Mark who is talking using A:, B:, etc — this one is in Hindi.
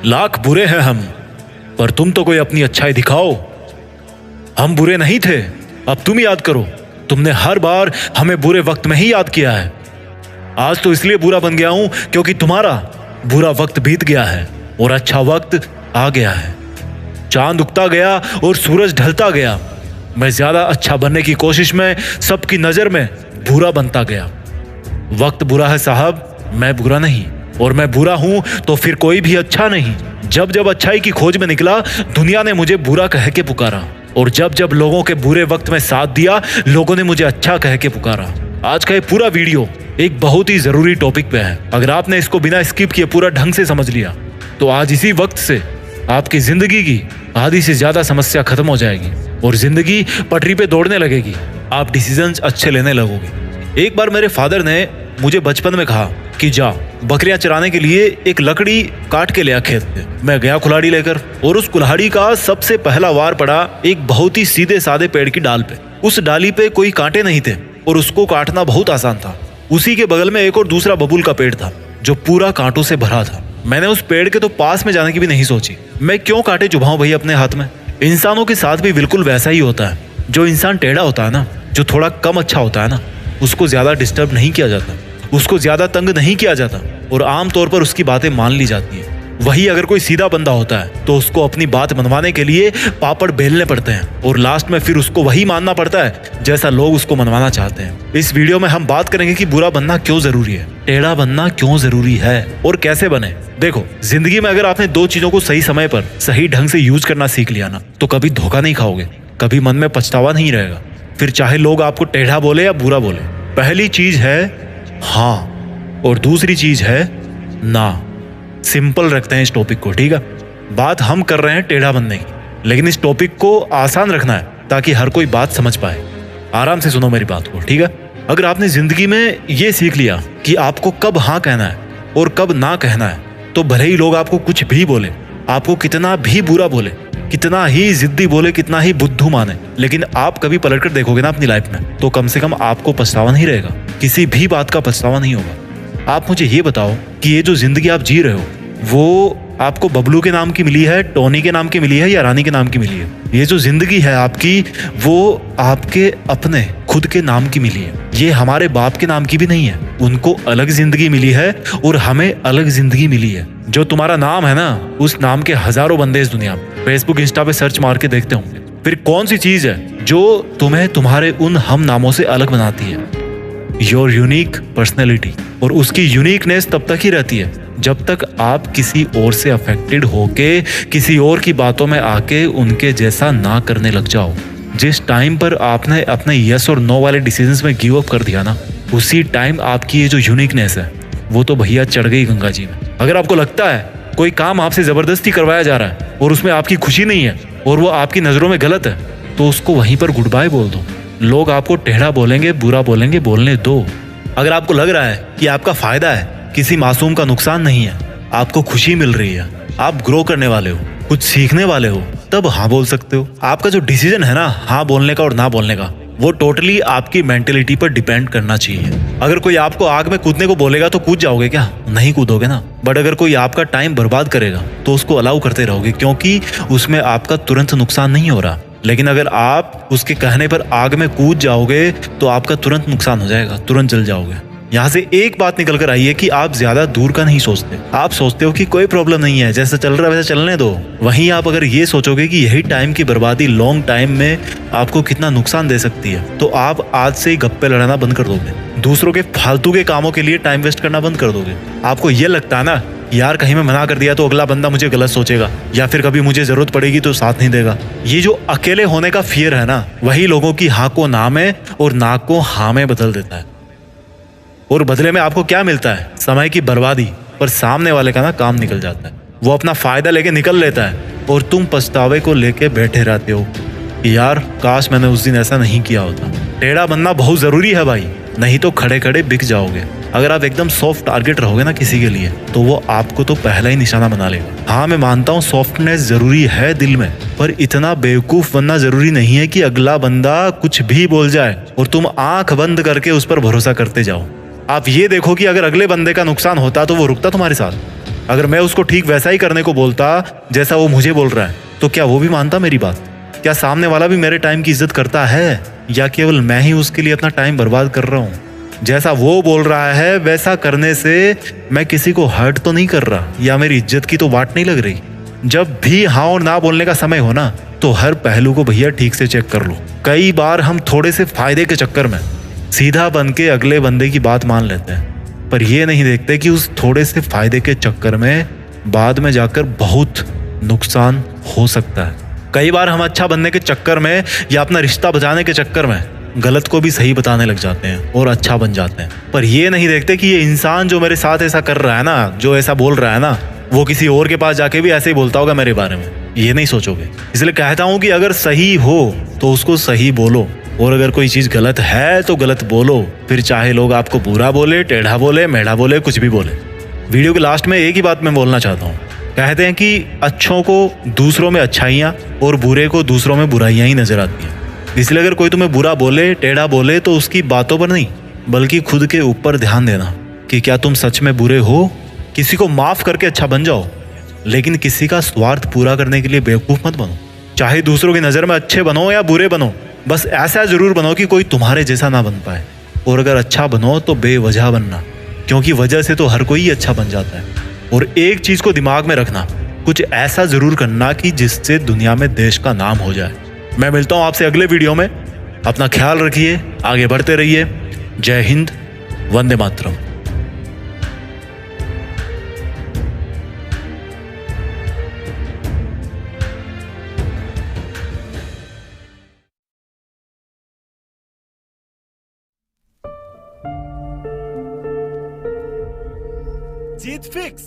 A: लाख बुरे हैं हम, पर तुम तो कोई अपनी अच्छाई दिखाओ। हम बुरे नहीं थे, अब तुम याद करो। तुमने हर बार हमें बुरे वक्त में ही याद किया है। आज तो इसलिए बुरा बन गया हूं क्योंकि तुम्हारा बुरा वक्त बीत गया है और अच्छा वक्त आ गया है। चांद उगता गया और सूरज ढलता गया। मैं ज्यादा अच्छा बनने की कोशिश में सबकी नजर में बुरा बनता गया। वक्त बुरा है साहब, मैं बुरा नहीं, और मैं बुरा हूं तो फिर कोई भी अच्छा नहीं। जब जब अच्छाई की खोज में निकला, दुनिया ने मुझे बुरा कह के पुकारा, और जब जब लोगों के बुरे वक्त में साथ दिया, लोगों ने मुझे अच्छा कह के पुकारा। आज का ये पूरा वीडियो एक बहुत ही जरूरी टॉपिक पे है। अगर आपने इसको बिना स्किप किए पूरा ढंग से समझ लिया तो आज इसी वक्त से आपकी जिंदगी की आधी से ज्यादा समस्या खत्म हो जाएगी और जिंदगी पटरी पे दौड़ने लगेगी। आप डिसीजंस अच्छे लेने लगोगे। एक बार मेरे फादर ने मुझे बचपन में कहा कि जा बकरियां चराने के लिए एक लकड़ी काट के ले आ खेत पे। मैं गया कुल्हाड़ी लेकर, और उस कुल्हाड़ी का सबसे पहला वार पड़ा एक बहुत ही सीधे साधे पेड़ की डाल पे। उस डाली पे कोई कांटे नहीं थे और उसको काटना बहुत आसान था। उसी के बगल में एक और दूसरा बबूल का पेड़ था जो पूरा कांटों से भरा था। मैंने उस पेड़ के तो पास में जाने की भी नहीं सोची। मैं क्यों कांटे चुभाऊं भाई अपने हाथ में। इंसानों के साथ भी बिल्कुल वैसा ही होता है। जो इंसान टेढ़ा होता है ना, जो थोड़ा कम अच्छा होता है ना, उसको ज्यादा डिस्टर्ब नहीं किया जाता, उसको ज्यादा तंग नहीं किया जाता और आमतौर पर उसकी बातें मान ली जाती है। वही अगर कोई सीधा बंदा होता है तो उसको अपनी बात मनवाने के लिए पापड़ बेलने पड़ते हैं और लास्ट में फिर उसको वही मानना पड़ता है जैसा लोग उसको मनवाना चाहते हैं। इस वीडियो में हम बात करेंगे कि बुरा बनना क्यों जरूरी है, टेढ़ा बनना क्यों जरूरी है और कैसे बने। देखो, जिंदगी में अगर आपने दो चीजों को सही समय पर सही ढंग से यूज करना सीख लिया ना, तो कभी धोखा नहीं खाओगे, कभी मन में पछतावा नहीं रहेगा। फिर चाहे लोग आपको टेढ़ा बोले या बुरा बोले। पहली चीज है हाँ और दूसरी चीज है ना। सिंपल रखते हैं इस टॉपिक को, ठीक है। बात हम कर रहे हैं टेढ़ा बनने की, लेकिन इस टॉपिक को आसान रखना है ताकि हर कोई बात समझ पाए। आराम से सुनो मेरी बात को, ठीक है। अगर आपने जिंदगी में ये सीख लिया कि आपको कब हाँ कहना है और कब ना कहना है, तो भले ही लोग आपको कुछ भी बोले, आपको कितना भी बुरा बोले, कितना ही जिद्दी बोले, कितना ही बुद्धू माने, लेकिन आप कभी पलट कर देखोगे ना अपनी लाइफ में, तो कम से कम आपको पछतावा नहीं रहेगा। किसी भी बात का पछतावा नहीं होगा। आप मुझे ये बताओ कि ये जो जिंदगी आप जी रहे हो वो आपको बबलू के नाम की मिली है, टोनी के नाम की मिली है या रानी के नाम की मिली है? ये जो जिंदगी है आपकी, वो आपके अपने खुद के नाम की मिली है। ये हमारे बाप के नाम की भी नहीं है। उनको अलग जिंदगी मिली है और हमें अलग जिंदगी मिली है। जो तुम्हारा नाम है ना, उस नाम के हजारों बंदे इस दुनिया में फेसबुक इंस्टा पे सर्च मार के देखते होंगे। फिर कौन सी चीज है जो तुम्हें तुम्हारे उन हम नामों से अलग बनाती है? Your unique personality. और उसकी यूनिकनेस तब तक ही रहती है जब तक आप किसी और से अफेक्टेड होके किसी और की बातों में आके उनके जैसा ना करने लग जाओ। जिस टाइम पर आपने अपने यस और नो वाले डिसीजंस में गिव अप कर दिया ना, उसी टाइम आपकी ये जो यूनिकनेस है वो तो भैया चढ़ गई गंगा जी में। अगर आपको लगता है कोई काम आपसे जबरदस्ती करवाया जा रहा है और उसमें आपकी खुशी नहीं है और वो आपकी नजरों में गलत है, तो उसको वहीं पर गुड बाय बोल दो। लोग आपको टेढ़ा बोलेंगे, बुरा बोलेंगे, बोलने दो। अगर आपको लग रहा है कि आपका फायदा है, किसी मासूम का नुकसान नहीं है, आपको खुशी मिल रही है, आप ग्रो करने वाले हो, कुछ सीखने वाले हो, तब हाँ बोल सकते हो। आपका जो डिसीजन है ना हाँ बोलने का और ना बोलने का, वो टोटली आपकी मेंटेलिटी पर डिपेंड करना चाहिए। अगर कोई आपको आग में कूदने को बोलेगा तो कूद जाओगे क्या? नहीं कूदोगे ना। बट अगर कोई आपका टाइम बर्बाद करेगा तो उसको अलाउ करते रहोगे, क्योंकि उसमें आपका तुरंत नुकसान नहीं हो रहा। लेकिन अगर आप उसके कहने पर आग में कूद जाओगे तो आपका तुरंत नुकसान हो जाएगा, तुरंत जल जाओगे। यहाँ से एक बात निकल कर आई है कि आप ज्यादा दूर का नहीं सोचते। आप सोचते हो कि कोई प्रॉब्लम नहीं है, जैसा चल रहा है वैसा चलने दो। वहीं आप अगर ये सोचोगे कि यही टाइम की बर्बादी लॉन्ग टाइम में आपको कितना नुकसान दे सकती है, तो आप आज से ही गप्पे लड़ाना बंद कर दोगे, दूसरों के फालतू के कामों के लिए टाइम वेस्ट करना बंद कर दोगे। आपको ये लगता है ना यार कहीं मैं मना कर दिया तो अगला बंदा मुझे गलत सोचेगा या फिर कभी मुझे जरूरत पड़ेगी तो साथ नहीं देगा। ये जो अकेले होने का फियर है ना, वही लोगों की हाँ को ना में और ना को हाँ में बदल देता है। और बदले में आपको क्या मिलता है? समय की बर्बादी। पर सामने वाले का ना काम निकल जाता है, वो अपना फायदा लेके निकल लेता है और तुम पछतावे को लेके बैठे रहते हो कि यार काश मैंने उस दिन ऐसा नहीं किया होता। टेढ़ा बनना बहुत जरूरी है भाई, नहीं तो खड़े खड़े बिक जाओगे। अगर आप एकदम सॉफ्ट टारगेट रहोगे ना किसी के लिए, तो वो आपको तो पहला ही निशाना बना लेगा। हाँ मैं मानता हूँ सॉफ्टनेस जरूरी है दिल में, पर इतना बेवकूफ बनना जरूरी नहीं है कि अगला बंदा कुछ भी बोल जाए और तुम आंख बंद करके उस पर भरोसा करते जाओ। आप ये देखो कि अगर अगले बंदे का नुकसान होता तो वो रुकता तुम्हारे साथ? अगर मैं उसको ठीक वैसा ही करने को बोलता जैसा वो मुझे बोल रहा है, तो क्या वो भी मानता मेरी बात? क्या सामने वाला भी मेरे टाइम की इज्जत करता है, या केवल मैं ही उसके लिए अपना टाइम बर्बाद कर रहा हूँ? जैसा वो बोल रहा है वैसा करने से मैं किसी को हर्ट तो नहीं कर रहा, या मेरी इज्जत की तो वाट नहीं लग रही। जब भी हाँ और ना बोलने का समय हो ना, तो हर पहलू को भैया ठीक से चेक कर लो। कई बार हम थोड़े से फायदे के चक्कर में सीधा बन के अगले बंदे की बात मान लेते हैं, पर ये नहीं देखते कि उस थोड़े से फायदे के चक्कर में बाद में जाकर बहुत नुकसान हो सकता है। कई बार हम अच्छा बनने के चक्कर में या अपना रिश्ता बचाने के चक्कर में गलत को भी सही बताने लग जाते हैं और अच्छा बन जाते हैं, पर ये नहीं देखते कि ये इंसान जो मेरे साथ ऐसा कर रहा है ना, जो ऐसा बोल रहा है ना, वो किसी और के पास जाके भी ऐसे ही बोलता होगा मेरे बारे में। ये नहीं सोचोगे। इसलिए कहता हूं कि अगर सही हो तो उसको सही बोलो, और अगर कोई चीज गलत है तो गलत बोलो, फिर चाहे लोग आपको बुरा बोले, टेढ़ा बोले, मेढ़ा बोले, कुछ भी बोले। वीडियो के लास्ट में एक ही बात मैं बोलना चाहता हूँ। कहते हैं कि अच्छों को दूसरों में अच्छाइयाँ और बुरे को दूसरों में बुराइयाँ ही नजर आती हैं। इसलिए अगर कोई तुम्हें बुरा बोले, टेढ़ा बोले, तो उसकी बातों पर नहीं बल्कि खुद के ऊपर ध्यान देना कि क्या तुम सच में बुरे हो। किसी को माफ करके अच्छा बन जाओ, लेकिन किसी का स्वार्थ पूरा करने के लिए बेवकूफ मत बनो। चाहे दूसरों की नज़र में अच्छे बनो या बुरे बनो, बस ऐसा जरूर बनो कि कोई तुम्हारे जैसा ना बन पाए। और अगर अच्छा बनो तो बेवजह बनना, क्योंकि वजह से तो हर कोई ही अच्छा बन जाता है। और एक चीज को दिमाग में रखना, कुछ ऐसा जरूर करना कि जिससे दुनिया में देश का नाम हो जाए। मैं मिलता हूं आपसे अगले वीडियो में। अपना ख्याल रखिए, आगे बढ़ते रहिए। जय हिंद, वंदे मातरम।
B: जीत फिक्स।